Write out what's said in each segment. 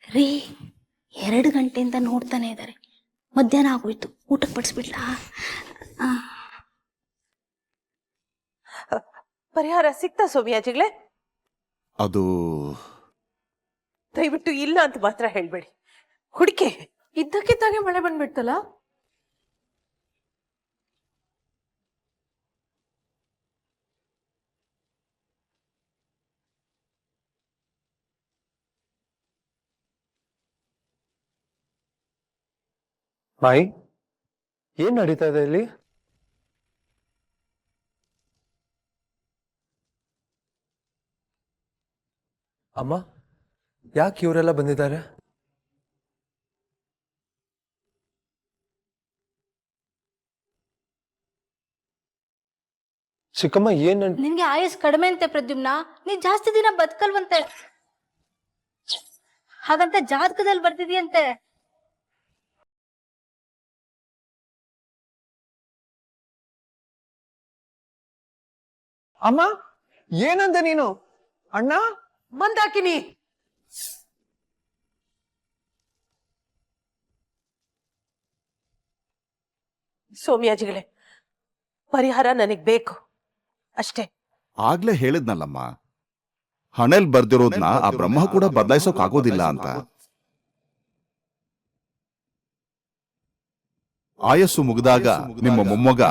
ರೀ 2 ಗಂಟೆಯಿಂದ ನೋಡ್ತಾನೆ ಇದ್ದಾರೆ. ಮಧ್ಯಾಹ್ನ ಆಗೋಯ್ತು, ಊಟಕ್ಕೆ ಬಡಿಸ್ಬಿಡ್ಲಾ? ಪರಿಹಾರ ಸಿಗ್ತಾ ಸೋಮಿಯಾಜಿಗಳೇ? ಅದು ದಯವಿಟ್ಟು ಇಲ್ಲ ಅಂತ ಮಾತ್ರ ಹೇಳ್ಬೇಡಿ. ಹುಡುಕೆ ಇದ್ದಕ್ಕಿದ್ದಾಗೆ ಮಳೆ ಬಂದ್ಬಿಡ್ತಲ್ಲ. ಮಾಯಿ, ಏನ್ ನಡೀತಾ ಇದೆ ಇಲ್ಲಿ? ಅಮ್ಮ, ಯಾಕೆ ಇವರೆಲ್ಲ ಬಂದಿದ್ದಾರೆ? ಚಿಕ್ಕಮ್ಮ, ನಿನ್ಗೆ ಆಯಸ್ ಕಡಿಮೆ ಅಂತೆ ಪ್ರದ್ಯುಮ್ನ, ನೀನ್ ಜಾಸ್ತಿ ದಿನ ಬದುಕಲ್ವಂತೆ, ಹಾಗಂತ ಜಾತಕದಲ್ಲಿ ಬರ್ತಿದ್ಯಂತೆ. ಅಮ್ಮ, ಏನಂದೆ ನೀನು? ಅಣ್ಣ, ಮಂದಾಕಿನಿ, ಸೋಮಿಯಾಜಿಗಳೇ, ಪರಿಹಾರ ನನಗ್ ಬೇಕು ಅಷ್ಟೇ. ಆಗ್ಲೇ ಹೇಳಿದ್ನಲ್ಲಮ್ಮ, ಹಣೆಲ್ ಬರ್ದಿರೋದ್ನ ಆ ಬ್ರಹ್ಮ ಕೂಡ ಬದಲಾಯಿಸೋಕ್ ಆಗೋದಿಲ್ಲ ಅಂತ. ಆಯಸ್ಸು ಮುಗಿದಾಗ ನಿಮ್ಮ ಮೊಮ್ಮಗ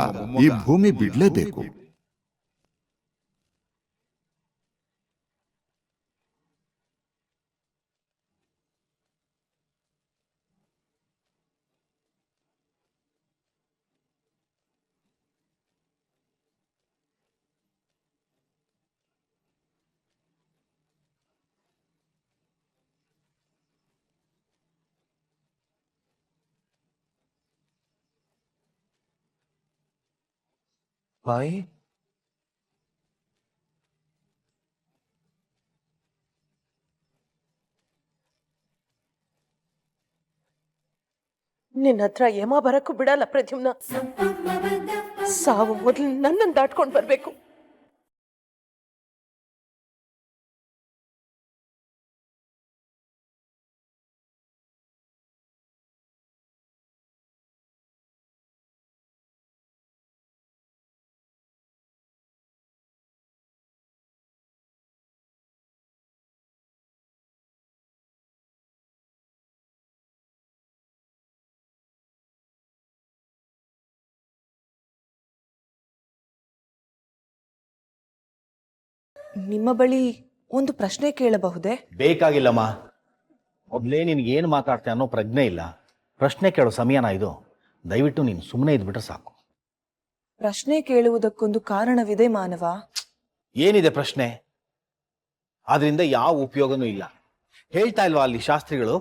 ಈ ಭೂಮಿ ಬಿಡ್ಲೇಬೇಕು. ಮಾಯಿ, ನಿನ್ನ ಹತ್ರ ಯಮ ಬರಕ್ಕೂ ಬಿಡಲ್ಲ ಪ್ರದ್ಯುಮ್ನ. ಸಾವು ಮೊದಲು ನನ್ನನ್ನು ದಾಟ್ಕೊಂಡು ಬರ್ಬೇಕು. ನಿಮ್ಮ ಬಳಿ ಒಂದು ಪ್ರಶ್ನೆ ಕೇಳಬಹುದೇ? ಬೇಕಾಗಿಲ್ಲಮ್ಮ. ಮೊದಲೇ ನಿನ್ಗೆ ಏನು ಮಾತಾಡ್ತೆ ಅನ್ನೋ ಪ್ರಜ್ಞೆ ಇಲ್ಲ. ಪ್ರಶ್ನೆ ಕೇಳೋ ಸಮಯನ ಇದು? ದಯವಿಟ್ಟು ನೀನು ಸುಮ್ಮನೆ ಇದ್ಬಿಟ್ರೆ ಸಾಕು. ಪ್ರಶ್ನೆ ಕೇಳುವುದಕ್ಕೊಂದು ಕಾರಣವಿದೆ ಮಾನವ. ಏನಿದೆ ಪ್ರಶ್ನೆ? ಅದರಿಂದ ಯಾವ ಉಪಯೋಗನೂ ಇಲ್ಲ. ಹೇಳ್ತಾ ಇಲ್ವಾ ಅಲ್ಲಿ ಶಾಸ್ತ್ರಿಗಳು,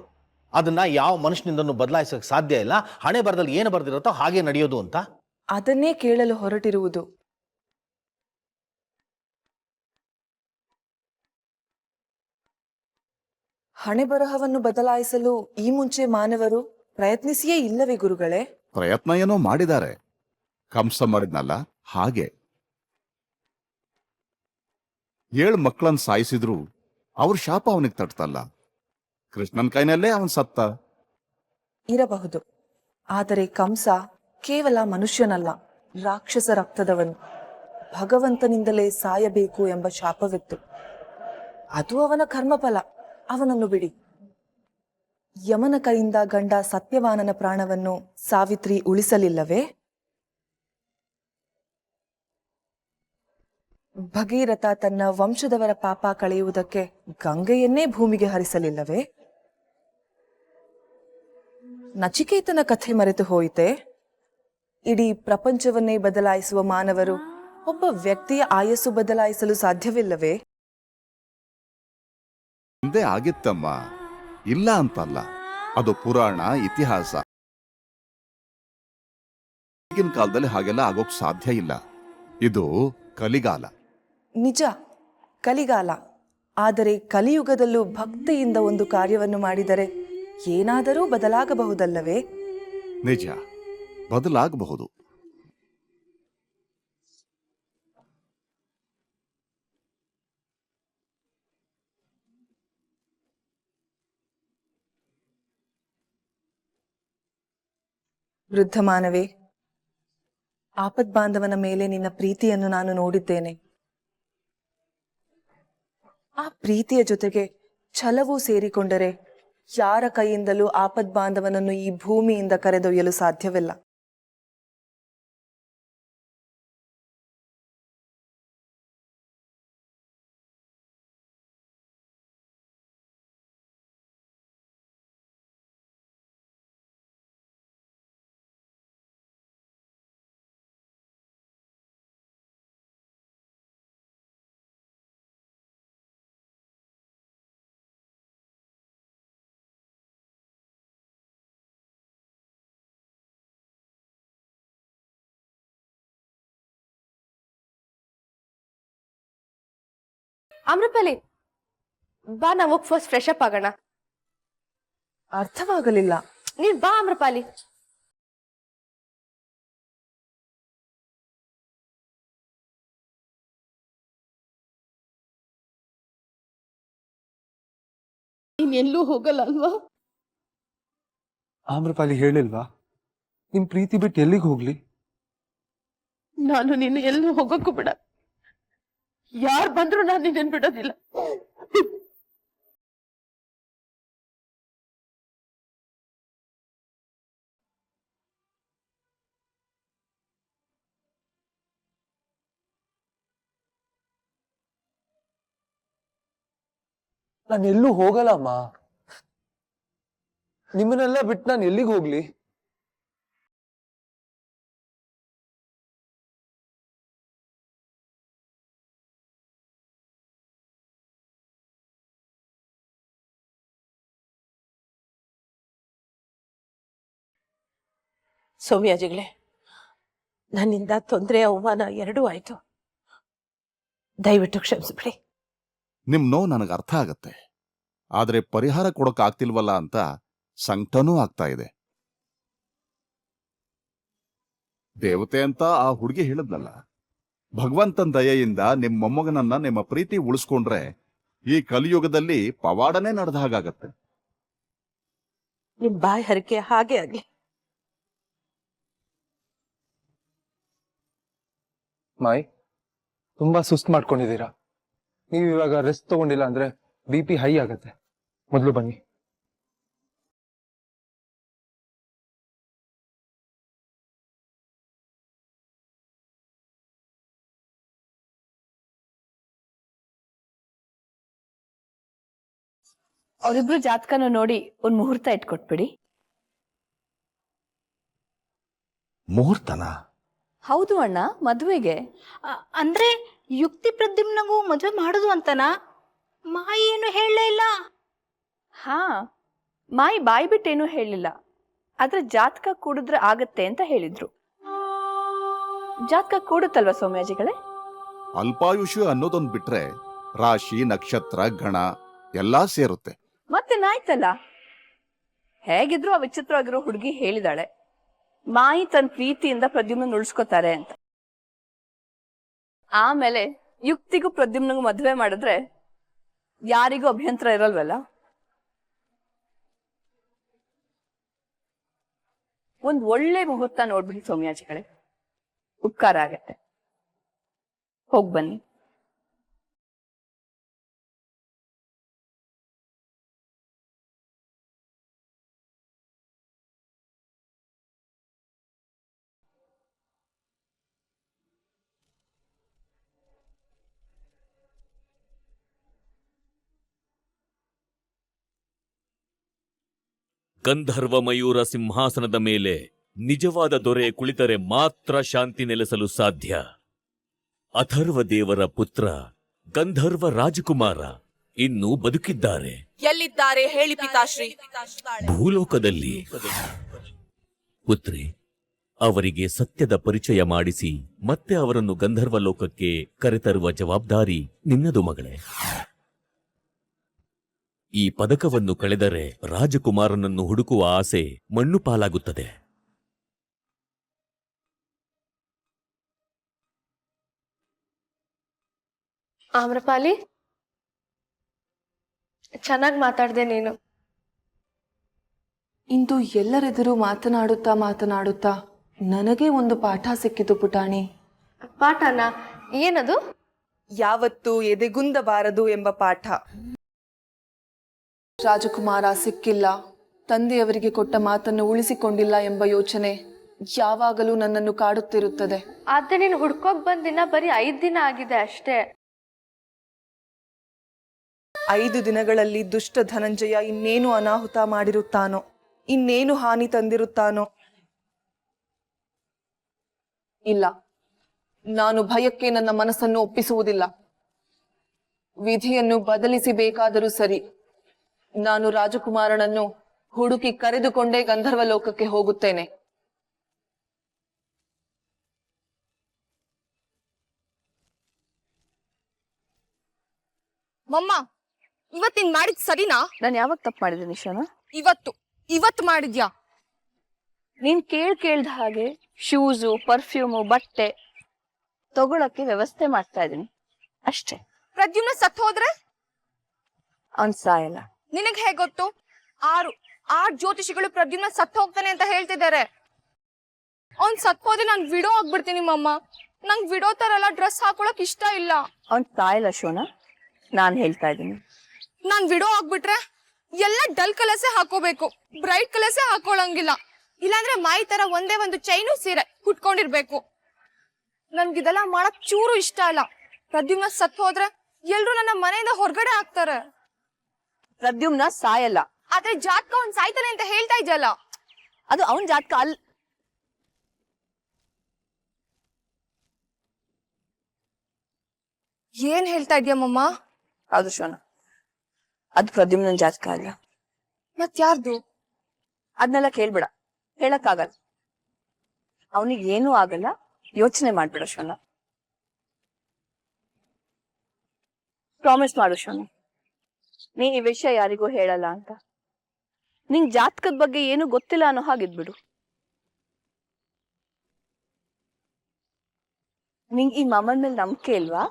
ಅದನ್ನ ಯಾವ ಮನುಷ್ಯನಿಂದನೂ ಬದಲಾಯಿಸೋಕೆ ಸಾಧ್ಯ ಇಲ್ಲ, ಹಣೆ ಬರದಲ್ಲಿ ಏನು ಬರ್ದಿರುತ್ತೋ ಹಾಗೆ ನಡೆಯೋದು ಅಂತ. ಅದನ್ನೇ ಕೇಳಲು ಹೊರಟಿರುವುದು. ಹಣೆ ಬರಹವನ್ನು ಬದಲಾಯಿಸಲು ಈ ಮುಂಚೆ ಮಾನವರು ಪ್ರಯತ್ನಿಸಿಯೇ ಇಲ್ಲವೇ ಗುರುಗಳೇ? ಪ್ರಯತ್ನ ಏನೋ ಮಾಡಿದ್ದಾರೆ, ಕಂಸ ಮಾಡಿದ್ನಲ್ಲ ಹಾಗೆ. 7 ಮಕ್ಕಳನ್ನ ಸಾಯಿಸಿದ್ರು ಅವ್ರ ಶಾಪ ಅವನಿಗೆ ತಟ್ತಲ್ಲ. ಕೃಷ್ಣನ್ ಕೈನಲ್ಲೇ ಅವನ್ ಸತ್ತ. ಇರಬಹುದು, ಆದರೆ ಕಂಸ ಕೇವಲ ಮನುಷ್ಯನಲ್ಲ, ರಾಕ್ಷಸ ರಕ್ತದವನು. ಭಗವಂತನಿಂದಲೇ ಸಾಯಬೇಕು ಎಂಬ ಶಾಪವಿತ್ತು. ಅದು ಅವನ ಕರ್ಮಫಲ. ಅವನನ್ನು ಬಿಡಿ. ಯಮನ ಕೈಯಿಂದ ಗಂಡ ಸತ್ಯವಾನನ ಪ್ರಾಣವನ್ನು ಸಾವಿತ್ರಿ ಉಳಿಸಲಿಲ್ಲವೇ? ಭಗೀರಥ ತನ್ನ ವಂಶದವರ ಪಾಪ ಕಳೆಯುವುದಕ್ಕೆ ಗಂಗೆಯನ್ನೇ ಭೂಮಿಗೆ ಹರಿಸಲಿಲ್ಲವೇ? ನಚಿಕೇತನ ಕಥೆ ಮರೆತು ಹೋಯಿತೆ? ಇಡೀ ಪ್ರಪಂಚವನ್ನೇ ಬದಲಾಯಿಸುವ ಮಾನವರು ಒಬ್ಬ ವ್ಯಕ್ತಿಯ ಆಯಸ್ಸು ಬದಲಾಯಿಸಲು ಸಾಧ್ಯವಿಲ್ಲವೇ? ಹಿಂದೆ ಆಗಿತ್ತಮ್ಮ, ಇಲ್ಲ ಅಂತಲ್ಲ. ಅದು ಪುರಾಣ, ಇತಿಹಾಸ. ಈಗಿನ ಕಾಲದಲ್ಲಿ ಹಾಗೆಲ್ಲ ಆಗೋಕ್ ಸಾಧ್ಯ ಇಲ್ಲ. ಇದು ಕಲಿಗಾಲ. ನಿಜ, ಕಲಿಗಾಲ. ಆದರೆ ಕಲಿಯುಗದಲ್ಲೂ ಭಕ್ತಿಯಿಂದ ಒಂದು ಕಾರ್ಯವನ್ನು ಮಾಡಿದರೆ ಏನಾದರೂ ಬದಲಾಗಬಹುದಲ್ಲವೇ? ನಿಜ, ಬದಲಾಗಬಹುದು. ವೃದ್ಧ ಮಾನವೇ, ಆಪದ್ಬಾಂಧವನ ಮೇಲೆ ನಿನ್ನ ಪ್ರೀತಿಯನ್ನು ನಾನು ನೋಡಿದ್ದೇನೆ. ಆ ಪ್ರೀತಿಯ ಜೊತೆಗೆ ಛಲವೂ ಸೇರಿಕೊಂಡರೆ ಯಾರ ಕೈಯಿಂದಲೂ ಆಪದ್ಬಾಂಧವನನ್ನು ಈ ಭೂಮಿಯಿಂದ ಕರೆದೊಯ್ಯಲು ಸಾಧ್ಯವಿಲ್ಲ. ಅಮೃಪಾಲಿ, ಬಾ ನಾವು ಫಸ್ಟ್ ಫ್ರೆಶ್ ಅಪ್ ಆಗೋಣ. ಅರ್ಥವಾಗಲಿಲ್ಲ. ನೀನ್ ಬಾ ಅಮೃಪಾಲಿ. ನೀನ್ ಎಲ್ಲೂ ಹೋಗಲ್ಲ ಅಲ್ವಾ? ಆಮ್ರಪಾಲಿ ಹೇಳಿಲ್ವಾ ನಿಮ್ ಪ್ರೀತಿ ಬಿಟ್ಟು ಎಲ್ಲಿಗೆ ಹೋಗ್ಲಿ? ನಾನು ನಿನ್ನ ಎಲ್ಲೂ ಹೋಗಕ್ಕೂ ಬಿಡ. ಯಾರು ಬಂದ್ರು ನಾನು ನಿನ್ನ ಬಿಡೋದಿಲ್ಲ. ನಾನು ಎಲ್ಲೂ ಹೋಗಲ್ಲಮ್ಮ. ನಿಮ್ಮನ್ನೆಲ್ಲ ಬಿಟ್ಟು ನಾನು ಎಲ್ಲಿಗೆ ಹೋಗ್ಲಿ? ಸೌಮ್ಯಾಜಿಗಳೇ, ನನ್ನಿಂದ ತೊಂದರೆ ಅವಮಾನ ಎರಡೂ ಆಯ್ತು. ದಯವಿಟ್ಟು ಕ್ಷಮಿಸ್ಬಿಡಿ. ನಿಮ್ ನೋವು ನನಗೆ ಅರ್ಥ ಆಗತ್ತೆ. ಆದ್ರೆ ಪರಿಹಾರ ಕೊಡೋಕ್ಕಾಗ್ತಿಲ್ವಲ್ಲ ಅಂತ ಸಂಕಟನೂ ಆಗ್ತಾ ಇದೆ. ದೇವತೆ ಅಂತ ಆ ಹುಡುಗಿ ಹೇಳಿದ್ಲಲ್ಲ, ಭಗವಂತನ ದಯೆಯಿಂದ ನಿಮ್ ಮೊಮ್ಮಗನನ್ನ ನಿಮ್ಮ ಪ್ರೀತಿ ಉಳಿಸ್ಕೊಂಡ್ರೆ ಈ ಕಲಿಯುಗದಲ್ಲಿ ಪವಾಡನೇ ನಡೆದ ಹಾಗಾಗತ್ತೆ. ನಿಮ್ ಬಾಯಿ ಹರಿಕೆ ಹಾಗೆ ಆಗ್ಲಿ. ಮಾಯ್, ತುಂಬಾ ಸುಸ್ತು ಮಾಡ್ಕೊಂಡಿದ್ದೀರಾ. ನೀವು ಇವಾಗ ರೆಸ್ಟ್ ತಗೊಂಡಿಲ್ಲ ಅಂದ್ರೆ BP ಹೈ ಆಗತ್ತೆ. ಮೊದಲು ಬನ್ನಿ. ಅವರಿಬ್ರು ಜಾತಕನ ನೋಡಿ ಒಂದ್ ಮುಹೂರ್ತ ಇಟ್ಕೊಟ್ಬಿಡಿ. ಮುಹೂರ್ತನ? ಹೌದು ಅಣ್ಣ, ಮದುವೆಗೆ. ಅಂದ್ರೆ ಯುಕ್ತಿ ಪ್ರದ್ಯುಮ್ನಗೂ ಮದ್ವೆ ಮಾಡುದು ಅಂತನಾ? ಮಾಯಿ ಏನು ಹೇಳಲೇ ಇಲ್ಲ. ಹಾ, ಮಾಯಿ ಬಾಯಿ ಬಿಟ್ಟೇನು ಹೇಳಿಲ್ಲ. ಆದ್ರೆ ಜಾತಕ ಕೂಡಿದ್ರೆ ಆಗತ್ತೆ ಅಂತ ಹೇಳಿದ್ರು. ಜಾತಕ ಕೂಡುತ್ತಲ್ವಾ ಸೌಮ್ಯಾಜಿಗಳೇ? ಅಲ್ಪಾಯುಷ್ಯ ಅನ್ನೋದೊಂದು ಬಿಟ್ರೆ ರಾಶಿ, ನಕ್ಷತ್ರ, ಗಣ ಎಲ್ಲಾ ಸೇರುತ್ತೆ. ಮತ್ತೇನಾಯ್ತಲ್ಲ. ಹೇಗಿದ್ರು ಆ ವಿಚಿತ್ರವಾಗಿರೋ ಹುಡುಗಿ ಹೇಳಿದಾಳೆ ಮಾಯಿ ತನ್ನ ಪ್ರೀತಿಯಿಂದ ಪ್ರದ್ಯುಮ್ನ ಉಳಿಸ್ಕೋತಾರೆ ಅಂತ. ಆಮೇಲೆ ಯುಕ್ತಿಗೂ ಪ್ರದ್ಯುಮ್ನಗೂ ಮದುವೆ ಮಾಡಿದ್ರೆ ಯಾರಿಗೂ ಅಭ್ಯಂತರ ಇರಲ್ವಲ್ಲ. ಒಂದ್ ಒಳ್ಳೆ ಮುಹೂರ್ತ ನೋಡ್ಬಿಡಿ ಸೌಮ್ಯಾಜಿಗಳೇ, ಉಪಕಾರ ಆಗತ್ತೆ. ಹೋಗ್ ಬನ್ನಿ. ಗಂಧರ್ವ ಮಯೂರ ಸಿಂಹಾಸನದ ಮೇಲೆ ನಿಜವಾದ ದೊರೆ ಕುಳಿತರೆ ಮಾತ್ರ ಶಾಂತಿ ನೆಲೆಸಲು ಸಾಧ್ಯ. ಅಥರ್ವ ದೇವರ ಪುತ್ರ ಗಂಧರ್ವ ರಾಜಕುಮಾರ ಇನ್ನೂ ಬದುಕಿದ್ದಾರೆ. ಎಲ್ಲಿದ್ದಾರೆ ಹೇಳಿ ಪಿತಾಶ್ರೀ? ಭೂಲೋಕದಲ್ಲಿ. ಪುತ್ರಿ, ಅವರಿಗೆ ಸತ್ಯದ ಪರಿಚಯ ಮಾಡಿಸಿ ಮತ್ತೆ ಅವರನ್ನು ಗಂಧರ್ವ ಲೋಕಕ್ಕೆ ಕರೆತರುವ ಜವಾಬ್ದಾರಿ ನಿನ್ನದು ಮಗಳೇ. ಈ ಪದಕವನ್ನು ಕಳೆದರೆ ರಾಜಕುಮಾರನನ್ನು ಹುಡುಕುವ ಆಸೆ ಮಣ್ಣು ಪಾಲಾಗುತ್ತದೆ. ಆಮ್ರಪಾಲಿ, ಚೆನ್ನಾಗಿ ಮಾತಾಡ್ದೆ ನೀನು. ಇಂದು ಎಲ್ಲರೆದುರು ಮಾತನಾಡುತ್ತಾ ನನಗೆ ಒಂದು ಪಾಠ ಸಿಕ್ಕಿತು ಪುಟಾಣಿ. ಪಾಠನ ಏನದು? ಯಾವತ್ತೂ ಎದೆಗುಂದಬಾರದು ಎಂಬ ಪಾಠ. ರಾಜಕುಮಾರ ಸಿಕ್ಕಿಲ್ಲ, ತಂದೆಯವರಿಗೆ ಕೊಟ್ಟ ಮಾತನ್ನು ಉಳಿಸಿಕೊಂಡಿಲ್ಲ ಎಂಬ ಯೋಚನೆ ಯಾವಾಗಲೂ ನನ್ನನ್ನು ಕಾಡುತ್ತಿರುತ್ತದೆ. ಆದ್ರೆ ನೀನು ಹುಡ್ಕೋಕ್ ಬಂದಿನ ಬರೀ 5 ದಿನ ಆಗಿದೆ ಅಷ್ಟೇ. 5 ದಿನಗಳಲ್ಲಿ ದುಷ್ಟ ಧನಂಜಯ ಇನ್ನೇನು ಅನಾಹುತ ಮಾಡಿರುತ್ತಾನೋ, ಇನ್ನೇನು ಹಾನಿ ತಂದಿರುತ್ತಾನೋ. ಇಲ್ಲ, ನಾನು ಭಯಕ್ಕೆ ನನ್ನ ಮನಸ್ಸನ್ನು ಒಪ್ಪಿಸುವುದಿಲ್ಲ. ವಿಧಿಯನ್ನು ಬದಲಿಸಬೇಕಾದರೂ ಸರಿ, ನಾನು ರಾಜಕುಮಾರನನ್ನು ಹುಡುಕಿ ಕರೆದುಕೊಂಡೇ ಗಂಧರ್ವ ಲೋಕಕ್ಕೆ ಹೋಗುತ್ತೇನೆ. ಮಮ್ಮ, ಇವತ್ತಿನ ಮಾಡಿದ್ ಸರಿನಾ? ನಾನು ಯಾವಾಗ ತಪ್ಪು ಮಾಡಿದೆ ನಿಶಾನ? ಇವತ್ತು ಮಾಡಿದ್ಯಾ? ನೀನ್ ಕೇಳ್ದ ಹಾಗೆ ಶೂಸು, ಪರ್ಫ್ಯೂಮು, ಬಟ್ಟೆ ತಗೊಳಕ್ಕೆ ವ್ಯವಸ್ಥೆ ಮಾಡ್ತಾ ಇದೀನಿ ಅಷ್ಟೇ. ಪ್ರದ್ಯುಮ್ನ ಸತ್ ಹೋದ್ರೆ ಅವನ್ ಸಾಯಲ್ಲ. ನಿನಗ್ ಹೇಗ್ ಗೊತ್ತು? 6 ಜ್ಯೋತಿಷಿಗಳು ಪ್ರದ್ಯುಮ್ನ ಸತ್ ಹೋಗ್ತಾನೆ ಅಂತ ಹೇಳ್ತಿದ್ದಾರೆ. ಅವ್ನ್ ಸತ್ ಹೋದ್ರೆ ನಾನ್ ವಿಡೋ ಆಗ್ಬಿಡ್ತೀನಿ ಮಮ್ಮ. ನಂಗ್ ವಿಡೋ ತರ ಎಲ್ಲ ಡ್ರೆಸ್ ಹಾಕೊಳಕ್ ಇಷ್ಟ ಇಲ್ಲ. ಅವನ್ ಸಾಯಲ್ಲ ಶೋನಾ, ನಾನ್ ಹೇಳ್ತಾ ಇದ್ದೀನಿ. ನಾನ್ ವಿಡೋ ಆಗ್ಬಿಟ್ರೆ ಎಲ್ಲ ಡಲ್ ಕಲರ್ಸೇ ಹಾಕೋಬೇಕು, ಬ್ರೈಟ್ ಕಲರ್ಸೇ ಹಾಕೊಳಂಗಿಲ್ಲ. ಇಲ್ಲಾಂದ್ರೆ ಮಾಯಿ ತರ ಒಂದೇ ಒಂದು ಚೈನು ಸೀರೆ ಹುಟ್ಕೊಂಡಿರ್ಬೇಕು. ನನ್ಗಿದೆಲ್ಲ ಮಾಡಕ್ ಚೂರು ಇಷ್ಟ ಇಲ್ಲ. ಪ್ರದ್ಯುಮ್ನ ಸತ್ ಹೋದ್ರೆ ಎಲ್ರು ನನ್ನ ಮನೆಯಿಂದ ಹೊರಗಡೆ ಹಾಕ್ತಾರೆ. ಪ್ರದ್ಯುಮ್ನ ಸಾಯಲ್ಲ. ಆದ್ರೆ ಜಾತಕ ಅವ್ನ್ ಸಾಯ್ತಾನೆ ಅಂತ ಹೇಳ್ತಾ ಇದ್ದಲ್ಲ, ಅದು ಅವನ್ ಜಾತಕ ಅಲ್ಲ. ಏನ್ ಹೇಳ್ತಾ ಇದ್ಯಮ್ಮಮ್ಮ? ಹೌದು ಶೋನಾ, ಅದು ಪ್ರದ್ಯುಮ್ನ ಜಾತಕ ಅಲ್ಲ. ಮತ್ ಯಾರ್ದು? ಅದನ್ನೆಲ್ಲ ಕೇಳ್ಬೇಡ, ಹೇಳಕ್ಕಾಗಲ್ಲ. ಅವನಿಗೆ ಏನೂ ಆಗಲ್ಲ, ಯೋಚನೆ ಮಾಡ್ಬೇಡ ಶೋನಾ. ಪ್ರಾಮಿಸ್ ಮಾಡು ಶೋನಾ, ನೀನ್ ಈ ವಿಷಯ ಯಾರಿಗೂ ಹೇಳಲ್ಲ ಅಂತ. ನಿಂಗ್ ಜಾತಕದ ಬಗ್ಗೆ ಏನು ಗೊತ್ತಿಲ್ಲ ಅನ್ನೋ ಹಾಗಿದ್ಬಿಡು. ನಿಂಗ್ ಈ ಮಾಮನ್ ಮೇಲೆ ನಂಬಿಕೆ ಇಲ್ವಾ?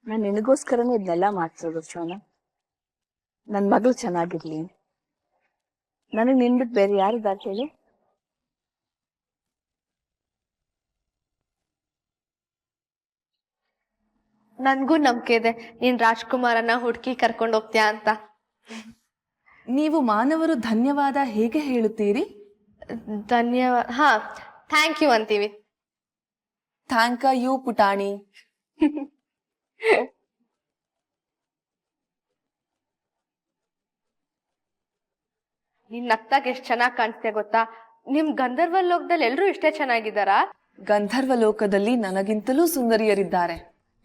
ನಾನು ನಿನಗೋಸ್ಕರನೇ ಇದನ್ನೆಲ್ಲ ಮಾಡ್ಸೋದು ಶೋನಾ. ನನ್ ಮಗಳು ಚೆನ್ನಾಗಿರ್ಲಿ. ನನಗ್ ನಿನ್ಬಿಟ್ಟು ಬೇರೆ ಯಾರಿದ್ದಾರೆ ಹೇಳು? ನನ್ಗೂ ನಂಬಿಕೆ ಇದೆ ನೀನ್ ರಾಜ್ಕುಮಾರನ್ನ ಹುಡುಕಿ ಕರ್ಕೊಂಡು ಹೋಗ್ತೀಯಾ ಅಂತ. ನೀವು ಮಾನವರು ಧನ್ಯವಾದ ಹೇಗೆ ಹೇಳುತ್ತೀರಿ? ಧನ್ಯವಾದ, ಹಾ, ಥ್ಯಾಂಕ್ ಯು ಅಂತೀವಿ. ಥ್ಯಾಂಕ್ ಯು ಪುಟಾಣಿ. ನೀನ್ ನಗ್ತಾಗ ಎಷ್ಟ್ ಚೆನ್ನಾಗ್ ಕಾಣಿಸ್ತೆ ಗೊತ್ತಾ? ನಿಮ್ ಗಂಧರ್ವ ಲೋಕದಲ್ಲಿ ಎಲ್ರು ಇಷ್ಟೇ ಚೆನ್ನಾಗಿದ್ದಾರಾ? ಗಂಧರ್ವ ಲೋಕದಲ್ಲಿ ನನಗಿಂತಲೂ ಸುಂದರಿಯರಿದ್ದಾರೆ.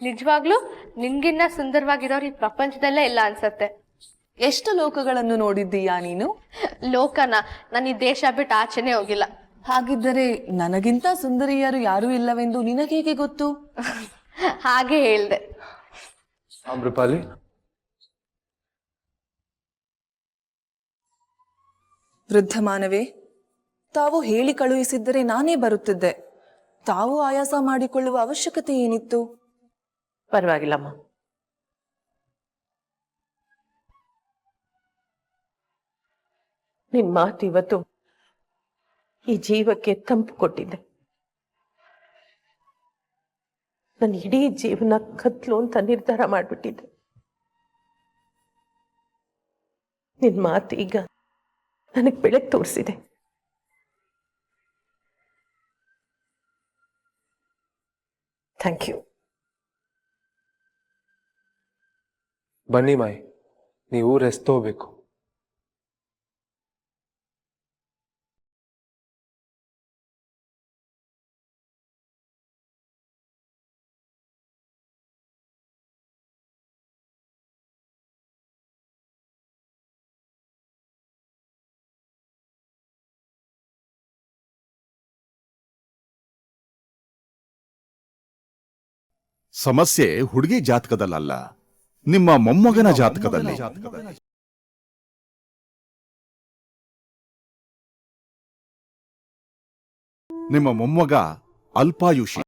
ನಿಜವಾಗ್ಲೂ ನಿನ್ಗಿನ್ನ ಸುಂದರವಾಗಿರೋರು ಈ ಪ್ರಪಂಚದಲ್ಲೇ ಇಲ್ಲ ಅನ್ಸತ್ತೆ. ಎಷ್ಟು ಲೋಕಗಳನ್ನು ನೋಡಿದ್ದೀಯಾ ನೀನು? ಲೋಕನ, ನಾನು ಈ ದೇಶ ಬಿಟ್ಟು ಆಚೆನೆ ಹೋಗಿಲ್ಲ. ಹಾಗಿದ್ದರೆ ನನಗಿಂತ ಸುಂದರಿಯರು ಯಾರೂ ಇಲ್ಲವೆಂದು ನಿನಗೇಗೆ ಗೊತ್ತು? ಹಾಗೆ ಹೇಳ್ದೆ. ಅಮೃಪಾಲಿ, ವೃದ್ಧ ಮಾನವೇ, ತಾವು ಹೇಳಿ ಕಳುಹಿಸಿದ್ದರೆ ನಾನೇ ಬರುತ್ತಿದ್ದೆ. ತಾವು ಆಯಾಸ ಮಾಡಿಕೊಳ್ಳುವ ಅವಶ್ಯಕತೆ ಏನಿತ್ತು? ಪರವಾಗಿಲ್ಲಮ್ಮ. ನಿಮ್ ಮಾತು ಇವತ್ತು ಈ ಜೀವಕ್ಕೆ ತಂಪು ಕೊಟ್ಟಿದೆ. ನನ್ನ ಇಡೀ ಜೀವನ ಕತ್ಲು ಅಂತ ನಿರ್ಧಾರ ಮಾಡ್ಬಿಟ್ಟಿದ್ದೆ. ನಿನ್ ಮಾತು ಈಗ ನನಗ್ ಬೆಳಕು ತೋರಿಸಿದೆ. Thank you. ಬನ್ನಿ ಮಾಯಿ, ನೀವು ರೆಸ್ಟ್ ತಗೋಬೇಕು. ಸಮಸ್ಯೆ ಹುಡುಗಿ ಜಾತಕದಲ್ಲ, ನಿಮ್ಮ ಮೊಮ್ಮಗನ ಜಾತಕದಲ್ಲಿ. ನಿಮ್ಮ ಮೊಮ್ಮಗ ಅಲ್ಪಾಯುಷಿ.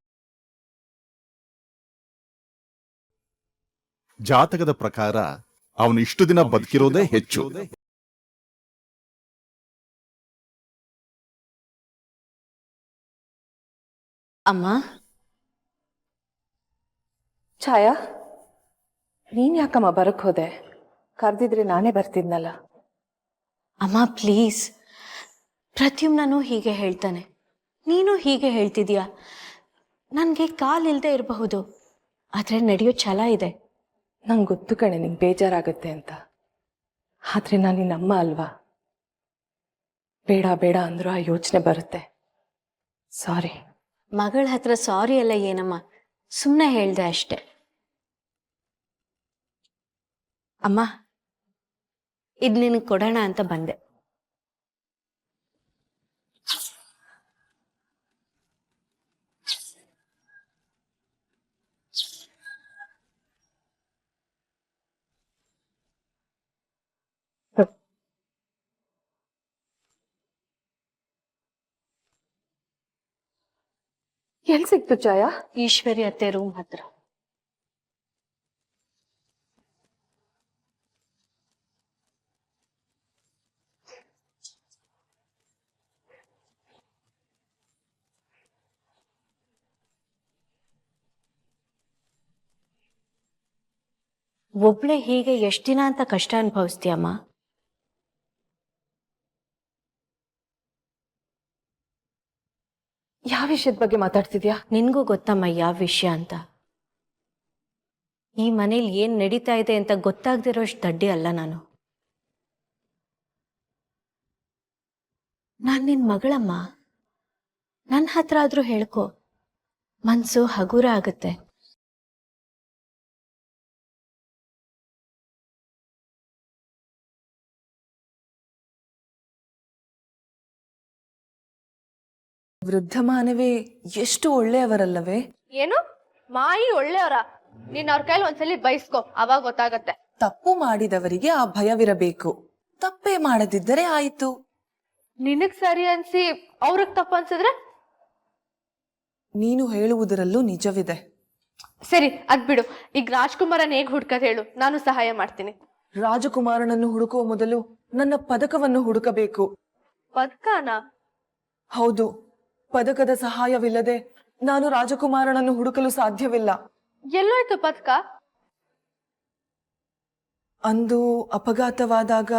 ಜಾತಕದ ಪ್ರಕಾರ ಅವನು ಇಷ್ಟು ದಿನ ಬದುಕಿರೋದೇ ಹೆಚ್ಚು. ಅಮ್ಮ, ಛಾಯಾ, ನೀನ್ ಯಾಕಮ್ಮ ಬರಕ್ ಹೋದೆ? ಕರ್ದಿದ್ರೆ ನಾನೇ ಬರ್ತಿದ್ನಲ್ಲ. ಅಮ್ಮ ಪ್ಲೀಸ್, ಪ್ರತಿಯೊಬ್ಬನೂ ಹೀಗೆ ಹೇಳ್ತಾನೆ, ನೀನು ಹೀಗೆ ಹೇಳ್ತಿದ್ಯಾ. ನನಗೆ ಕಾಲಿಲ್ಲದೆ ಇರಬಹುದು, ಆದರೆ ನಡೆಯೋ ಛಲ ಇದೆ. ನಂಗೆ ಗೊತ್ತು ಕಣೆ ನಿಂಗೆ ಬೇಜಾರಾಗುತ್ತೆ ಅಂತ, ಆದ್ರೆ ನಾನು ನಿನ್ನಮ್ಮ ಅಲ್ವಾ? ಬೇಡ ಬೇಡ ಅಂದ್ರೂ ಆ ಯೋಚನೆ ಬರುತ್ತೆ. ಸಾರಿ. ಮಗಳ ಹತ್ರ ಸಾರಿ ಎಲ್ಲ ಏನಮ್ಮ, ಸುಮ್ಮನೆ ಹೇಳ್ದೆ ಅಷ್ಟೆ. ಅಮ್ಮ, ಇದು ನಿನಗೆ ಕೊಡೋಣ ಅಂತ ಬಂದೆ. ಎಲ್ಲಿ ಸಿಕ್ತು ಛಾಯಾ? ಈಶ್ವರಿ ಅತ್ತೆ ರೂಮ್ ಹತ್ರ. ಒಬ್ಳೆ ಹೀಗೆ ಎಷ್ಟು ದಿನ ಅಂತ ಕಷ್ಟ ಅನುಭವಿಸ್ತೀಯಮ್ಮ? ಯಾವ ವಿಷಯದ ಬಗ್ಗೆ ಮಾತಾಡ್ತಿದ್ಯಾ? ನಿನ್ಗೂ ಗೊತ್ತಮ್ಮ ಯಾವ ವಿಷಯ ಅಂತ. ಈ ಮನೇಲಿ ಏನ್ ನಡೀತಾ ಇದೆ ಅಂತ ಗೊತ್ತಾಗ್ದಿರೋಷ್ಟು ದಡ್ಡಿ ಅಲ್ಲ ನಾನು. ನಾನ್ ನಿನ್ ಮಗಳಮ್ಮ, ನನ್ನ ಹತ್ರ ಆದ್ರೂ ಹೇಳ್ಕೊ, ಮನ್ಸು ಹಗುರ ಆಗುತ್ತೆ. ವೃದ್ಧ ಮಾನವೇ ಎಷ್ಟು ಒಳ್ಳೆಯವರಲ್ಲವೇ? ಏನು ಮಾಯಿ ಒಳ್ಳೆಯವರ? ನೀನ್ ಅವ್ರ ಕೈಲಿ ಒಂದ್ಸಲಿ ಬೈಸ್ಕೊ, ಅವಾಗ ಗೊತ್ತಾಗತ್ತೆ. ತಪ್ಪು ಮಾಡಿದವರಿಗೆ ಆ ಭಯವಿರಬೇಕು, ತಪ್ಪೇ ಮಾಡದಿದ್ದರೆ ಆಯಿತು. ನಿನಗ್ ಸರಿ ಅನ್ಸಿ ಅವ್ರಿಗೆ ತಪ್ಪು ಅನ್ಸಿದ್ರೆ? ನೀನು ಹೇಳುವುದರಲ್ಲೂ ನಿಜವಿದೆ. ಸರಿ, ಅದ್ ಬಿಡು. ಈಗ ರಾಜ್ಕುಮಾರನ್ ಹೇಗ್ ಹುಡ್ಕದ್ ಹೇಳು, ನಾನು ಸಹಾಯ ಮಾಡ್ತೀನಿ. ರಾಜಕುಮಾರನನ್ನು ಹುಡುಕುವ ಮೊದಲು ನನ್ನ ಪದಕವನ್ನು ಹುಡುಕಬೇಕು. ಪದ್ಕನ? ಹೌದು, ಪದಕದ ಸಹಾಯವಿಲ್ಲದೆ ನಾನು ರಾಜಕುಮಾರನನ್ನು ಹುಡುಕಲು ಸಾಧ್ಯವಿಲ್ಲ. ಎಲ್ಲೋಯ್ತು ಪದ್ಕ? ಅಂದು ಅಪಘಾತವಾದಾಗ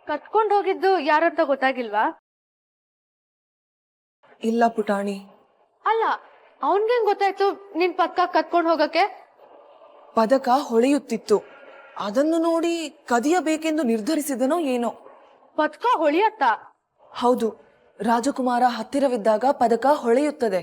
ಕತ್ಕೊಂಡ್ ಹೋಗಿದ್ದು ಯಾರಂತ ಗೊತ್ತಾಗಿಲ್ವಾ? ಇಲ್ಲ ಪುಟಾಣಿ. ಅಲ್ಲ, ಅವನ್ಗೇನ್ ಗೊತ್ತಾಯ್ತು ನಿನ್ ಪದ್ಕ ಕತ್ಕೊಂಡ್ ಹೋಗಕ್ಕೆ? ಪದಕ ಹೊಳೆಯುತ್ತಿತ್ತು, ಅದನ್ನು ನೋಡಿ ಕದಿಯಬೇಕೆಂದು ನಿರ್ಧರಿಸಿದನೋ ಏನೋ. ಪದ್ಕ ಹೊಳಿಯತ್ತ? ಹೌದು, ರಾಜಕುಮಾರ ಹತ್ತಿರವಿದ್ದಾಗ ಪದಕ ಹೊಳೆಯುತ್ತದೆ.